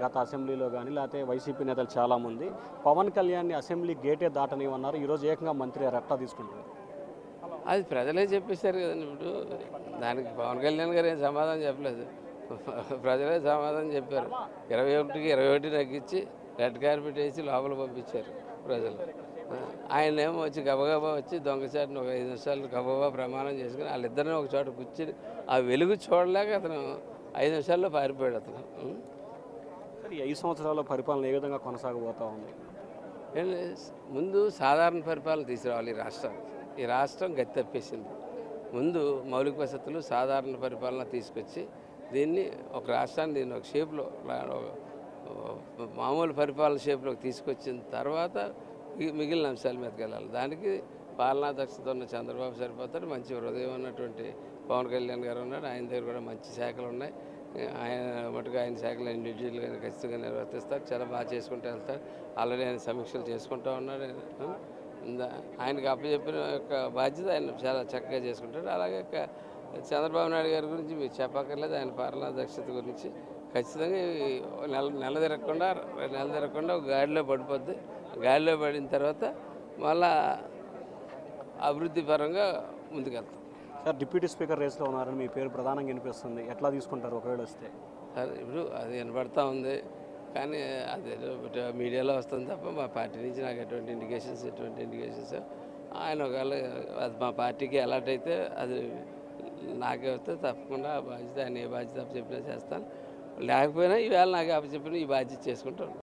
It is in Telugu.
గత అసెంబ్లీలో కానీ లేకపోతే వైసీపీ నేతలు చాలామంది పవన్ కళ్యాణ్ని అసెంబ్లీ గేటే దాటనివన్నారు. ఈరోజు ఏకంగా మంత్రి ఎట్లా తీసుకుంటారు? అది ప్రజలే చెప్పేశారు కదండి. ఇప్పుడు దానికి పవన్ కళ్యాణ్ గారు ఏం సమాధానం చెప్పలేదు. ప్రజలే సమాధానం చెప్పారు. 21కి 21 తగ్గించి రెడ్ కార్పెట్ వేసి లోపల పంపించారు ప్రజలు. ఆయనేమో వచ్చి గబగబా వచ్చి దొంగచాటును ఒక 5 నిమిషాలు గబగబా ప్రమాణం చేసుకుని వాళ్ళిద్దరిని ఒక చోట కూర్చుని ఆ వెలుగు చూడలేక అతను 5 నిమిషాల్లో పారిపోయాడు అతను. ఈ 5 సంవత్సరాల పరిపాలన ఏ విధంగా కొనసాగబోతా ఉంది? ముందు సాధారణ పరిపాలన తీసుకురావాలి ఈ రాష్ట్రానికి. ఈ రాష్ట్రం గతి తప్పేసింది. ముందు మౌలిక వసతులు సాధారణ పరిపాలన తీసుకొచ్చి దీన్ని ఒక రాష్ట్రాన్ని దీన్ని ఒక షేప్లో మామూలు పరిపాలన షేప్లోకి తీసుకొచ్చిన తర్వాత మిగిలిన అంశాల మీదకి వెళ్ళాలి. దానికి పాలనా దక్షత ఉన్న చంద్రబాబు సరిపోతాడు. మంచి హృదయం ఉన్నటువంటి పవన్ కళ్యాణ్ గారు ఉన్నాడు. ఆయన దగ్గర కూడా మంచి శాఖలు ఉన్నాయి. ఆయన మటుకు ఆయన శాఖలు ఇండివిజువల్గా ఖచ్చితంగా నిర్వర్తిస్తారు. చాలా బాగా చేసుకుంటూ వెళ్తారు. ఆల్రెడీ ఆయన సమీక్షలు చేసుకుంటూ ఉన్నాడు. ఆయనకు అప్పచెప్పిన యొక్క బాధ్యత ఆయన చాలా చక్కగా చేసుకుంటాడు. అలాగే చంద్రబాబు నాయుడు గారి గురించి మీరు చెప్పక్కర్లేదు. ఆయన పాలనా దక్షత గురించి ఖచ్చితంగా నెల తిరగకుండా ఒక గాడిలో పడిపోద్ది. గాడిలో పడిన తర్వాత మళ్ళా అభివృద్ధి పరంగా ముందుకెళ్తాం. సార్, డిప్యూటీ స్పీకర్ రేస్లో ఉన్నారని మీ పేరు ప్రధానంగా వినిపిస్తుంది. ఎట్లా తీసుకుంటారు ఒకవేళ వస్తే? సార్, ఇప్పుడు అది వినపడతా ఉంది, కానీ అది మీడియాలో వస్తుంది తప్ప మా పార్టీ నుంచి నాకు ఎటువంటి ఇండికేషన్స్ ఆయన ఒకవేళ అది మా పార్టీకి అలర్ట్ అయితే అది నాకే వస్తే తప్పకుండా ఆ బాధ్యత ఆయన ఏ బాధ్యత చెప్పినా చేస్తాను. లేకపోయినా ఈవేళ నాకు అప్పచెప్పిన ఈ బాధ్యత చేసుకుంటాను.